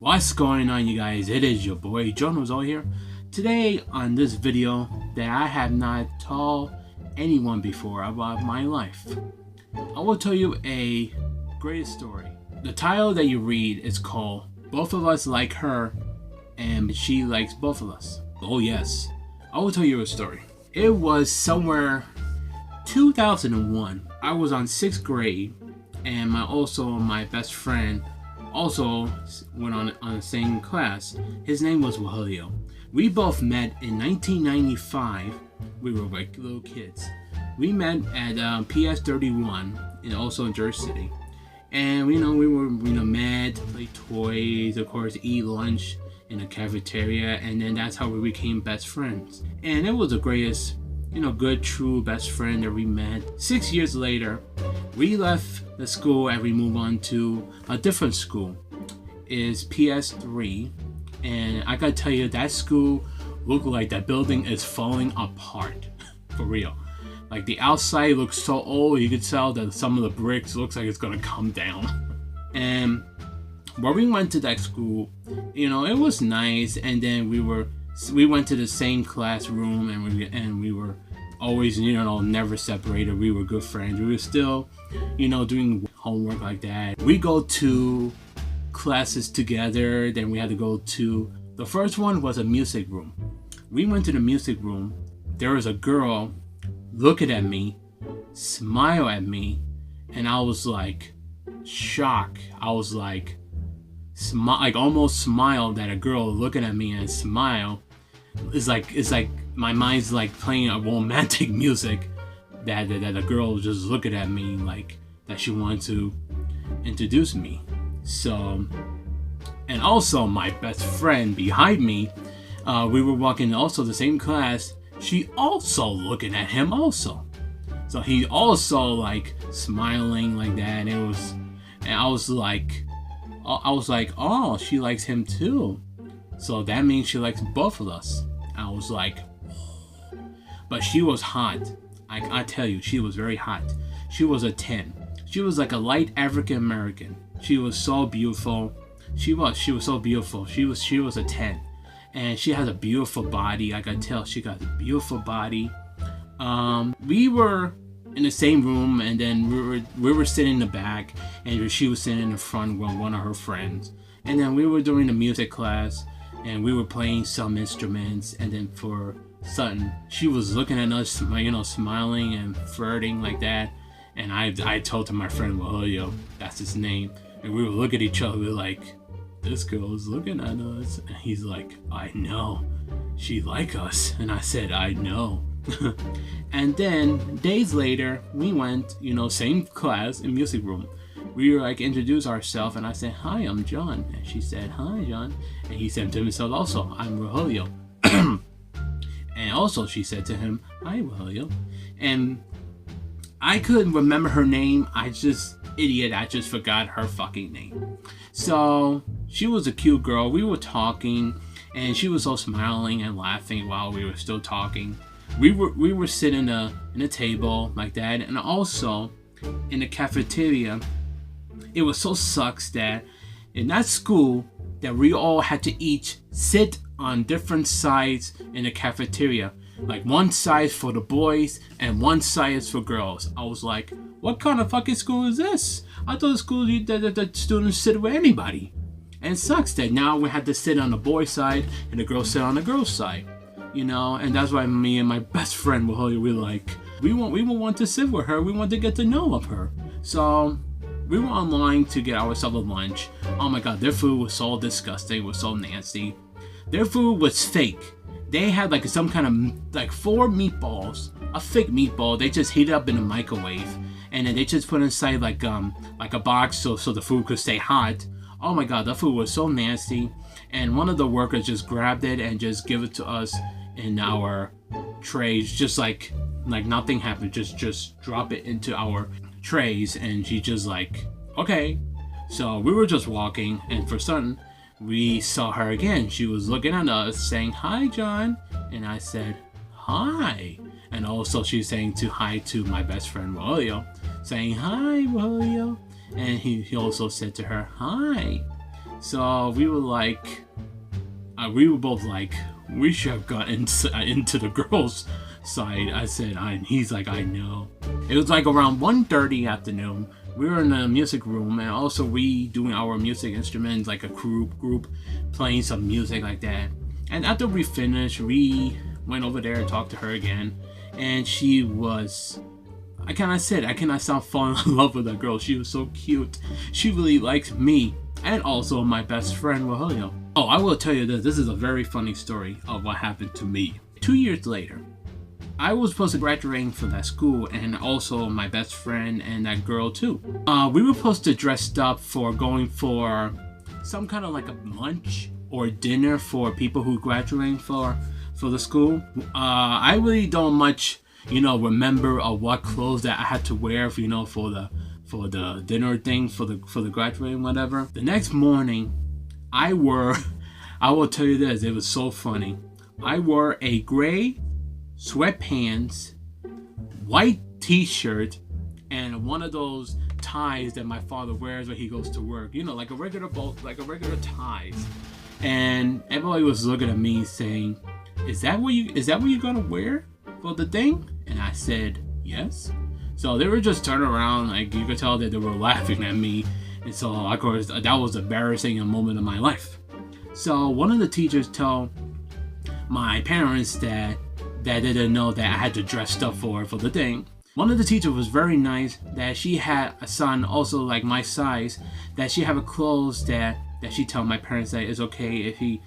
What's going on, you guys? It is your boy John Rosello here. Today on this video that I have not told anyone before about my life, I will tell you a great story. The title that you read is called Both of Us Like Her and She Likes Both of Us. Oh yes, I will tell you a story. It was somewhere 2001. I was on 6th grade and my best friend also went on the same class. His name was Rosello. We both met in 1995. We were like little kids. We met at PS 31 and also in Jersey City. And we were mad to play toys, of course, eat lunch in the cafeteria, and then that's how we became best friends. And it was the greatest, good, true best friend that we met. 6 years later, we left the school and we moved on to a different school. It's PS3, and I gotta tell you, that school looked like that building is falling apart. For real. Like, the outside looks so old, you could tell that some of the bricks looks like it's gonna come down. And where we went to that school, it was nice, and then we went to the same classroom, and we were always, never separated. We were good friends. We were still, doing homework like that. We go to classes together. Then we had to go to, the first one was a music room. We went to the music room. There was a girl looking at me, smile at me, and I was like shocked. I was like almost smiled at a girl looking at me and smile. It's like my mind's like playing a romantic music that a girl was just looking at me like that she wanted to introduce me. So, and also my best friend behind me, we were walking also the same class. She also looking at him also. So he also like smiling like that. And I was like, oh, she likes him too. So that means she likes both of us. I was like, oh. But she was hot. I tell you, she was very hot. She was a 10. She was like a light African American. She was so beautiful. She was so beautiful. She was a 10. And she has a beautiful body. I could tell she got a beautiful body. We were in the same room, and then we were sitting in the back, and she was sitting in the front with one of her friends. And then we were doing the music class, and we were playing some instruments. And then for sudden, she was looking at us, smiling and flirting like that. And I told to my friend, well, that's his name. And we would look at each other, we were like, this girl is looking at us. And he's like, I know, she like us. And I said, I know. And then days later, we went, same class in music room. We were like introduce ourselves, and I said, hi, I'm John. And she said, hi, John. And he said to himself also, I'm Rosello. And also she said to him, hi, Rosello. And I couldn't remember her name. I just forgot her fucking name. So she was a cute girl. We were talking, and she was so smiling and laughing while we were still talking. We were sitting in a table like that, and also in the cafeteria. It was so sucks that in that school that we all had to each sit on different sides in the cafeteria. Like one side for the boys and one side is for girls. I was like, what kind of fucking school is this? I thought the school that the students sit with anybody. And it sucks that now we had to sit on the boys' side and the girls sit on the girls' side. And that's why me and my best friend we want to sit with her. We want to get to know of her. So we were online to get ourselves a lunch. Oh my god, their food was so disgusting. It was so nasty. Their food was fake. They had like some kind of 4 meatballs, a fake meatball. They just heat it up in the microwave, and then they just put inside like a box so the food could stay hot. Oh my god, that food was so nasty. And one of the workers just grabbed it and just give it to us in our trays, just like nothing happened. Just drop it into our trays, and she just like, okay. So we were just walking, and for sudden we saw her again. She was looking at us saying, hi, John. And I said, hi. And also she's saying hi to my best friend saying, hi, Rosello. And he also said to her, hi. So we were like, we were both like, we should have gone into the girls' side. I said, he's like, I know. It was like around 1:30 afternoon. We were in the music room, and also we doing our music instruments, like a group playing some music like that. And after we finished, we went over there and talked to her again, and she was, I cannot stop falling in love with that girl. She was so cute. She really liked me, and also my best friend Rosello. Oh, I will tell you this is a very funny story of what happened to me. 2 years later, I was supposed to graduate from that school, and also my best friend and that girl too. We were supposed to dress up for going for some kind of like a lunch or dinner for people who graduating for the school. I really don't much, remember what clothes that I had to wear, for the dinner thing, for the graduating, whatever. The next morning, I will tell you this, it was so funny. I wore a gray sweatpants, white t-shirt, and one of those ties that my father wears when he goes to work. Like a regular ties. And everybody was looking at me saying, Is that what you're gonna wear for the thing? And I said, yes. So they were just turning around, like you could tell that they were laughing at me. And so of course that was embarrassing a moment of my life. So one of the teachers told my parents that they didn't know that I had to dress up for the thing. One of the teachers was very nice, that she had a son also like my size, that she have a clothes that she told my parents that it's okay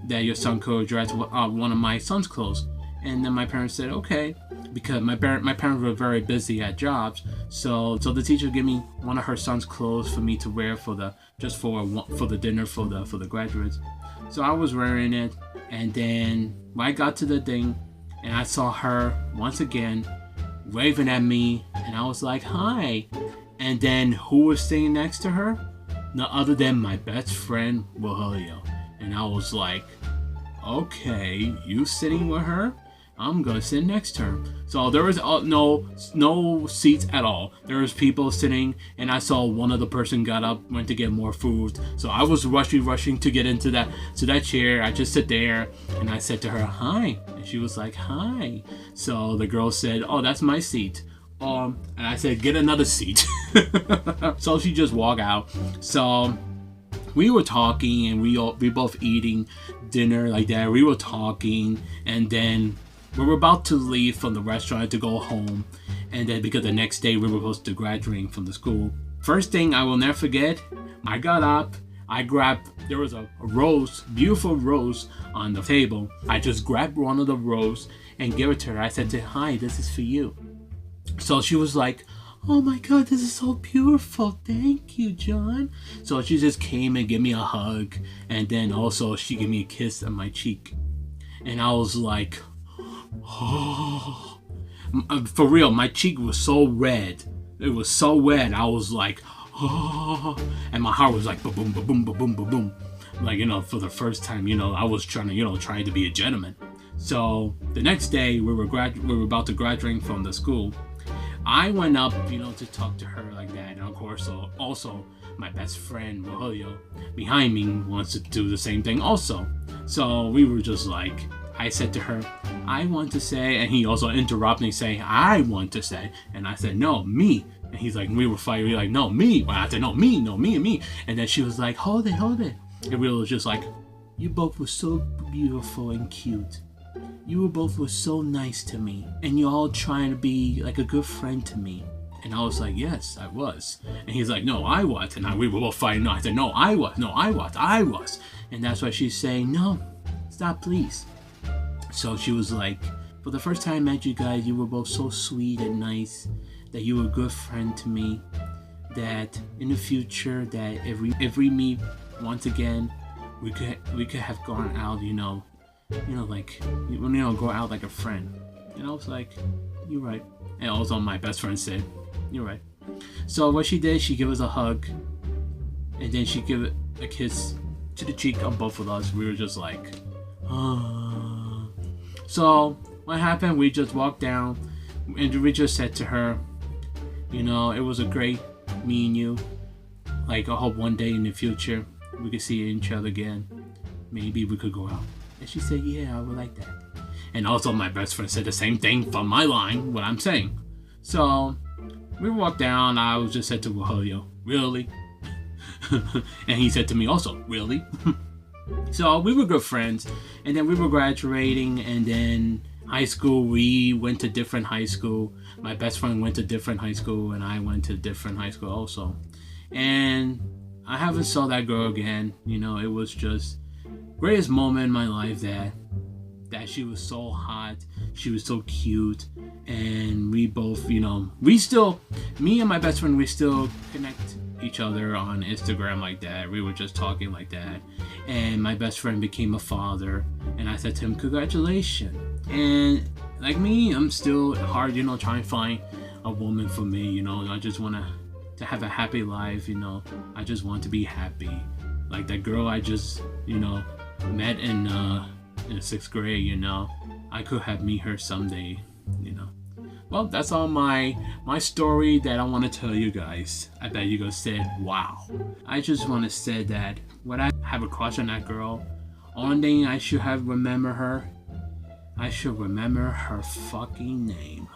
that your son could dress one of my son's clothes. And then my parents said okay, because my parents were very busy at jobs. So the teacher gave me one of her son's clothes for me to wear for the dinner for the graduates. So I was wearing it, and then when I got to the thing, and I saw her once again waving at me, and I was like, hi. And then who was sitting next to her? None other than my best friend Rosello. And I was like, okay, you sitting with her? I'm gonna sit next to her. So there was no seats at all. There was people sitting, and I saw one of the person got up, went to get more food. So I was rushing to get into that chair. I just sit there, and I said to her, hi. And she was like, hi. So the girl said, oh, that's my seat. And I said, get another seat. So she just walked out. So we were talking, and we both eating dinner like that. We were talking, and then we were about to leave from the restaurant to go home, and then because the next day we were supposed to graduate from the school. First thing I will never forget, I got up, there was a rose, beautiful rose on the table. I just grabbed one of the roses and gave it to her. I said to her, hi, this is for you. So she was like, oh my god, this is so beautiful, thank you, John. So she just came and gave me a hug, and then also she gave me a kiss on my cheek. And I was like, oh, for real, my cheek was so red. It was so red. I was like, oh, and my heart was like, boom, boom, boom, boom, boom, boom, boom. Like, for the first time, I was trying to be a gentleman. So the next day, we were about to graduate from the school. I went up, to talk to her like that, and of course, also my best friend Rosello behind me wants to do the same thing also. So we were just like, I said to her, I want to say, and he also interrupted me saying, I want to say, and I said, no, me. And he's like, we were fighting, we were like, no, me. And I said, no, me, and me. And then she was like, hold it. And we were just like, you both were so beautiful and cute. You both were so nice to me, and you're all trying to be like a good friend to me. And I was like, yes, I was. And he's like, no, I was. And we were both fighting. No, I said, no, I was. And that's why she's saying, no, stop, please. So she was like, for the first time I met you guys, you were both so sweet and nice, that you were a good friend to me, that in the future, that if we meet once again, we could have gone out, go out like a friend. And I was like, you're right. And also my best friend said, you're right. So what she did, she gave us a hug, and then she gave a kiss to the cheek on both of us. We were just like, oh. So what happened, we just walked down, and we just said to her, it was a great meeting you. Like, I hope one day in the future we could see each other again. Maybe we could go out. And she said, yeah, I would like that. And also my best friend said the same thing from my line, what I'm saying. So we walked down. I was just said to Rosello, really? And he said to me also, really? So we were good friends. And then we were graduating. And then high school, we went to different high school. My best friend went to different high school. And I went to different high school also. And I haven't saw that girl again. You know, it was just greatest moment in my life that she was so hot, she was so cute, and we both, you know, me and my best friend, we still connect each other on Instagram like that. We were just talking like that, and my best friend became a father, and I said to him, congratulations. And like me, I'm still hard, you know, trying to find a woman for me, you know. I just want to have a happy life, you know. I just want to be happy. Like that girl I just, you know, met in the 6th grade, you know. I could have meet her someday, you know. Well, that's all my story that I want to tell you guys. I bet you guys said, wow. I just want to say that when I have a crush on that girl, only thing I should have remember her, I should remember her fucking name.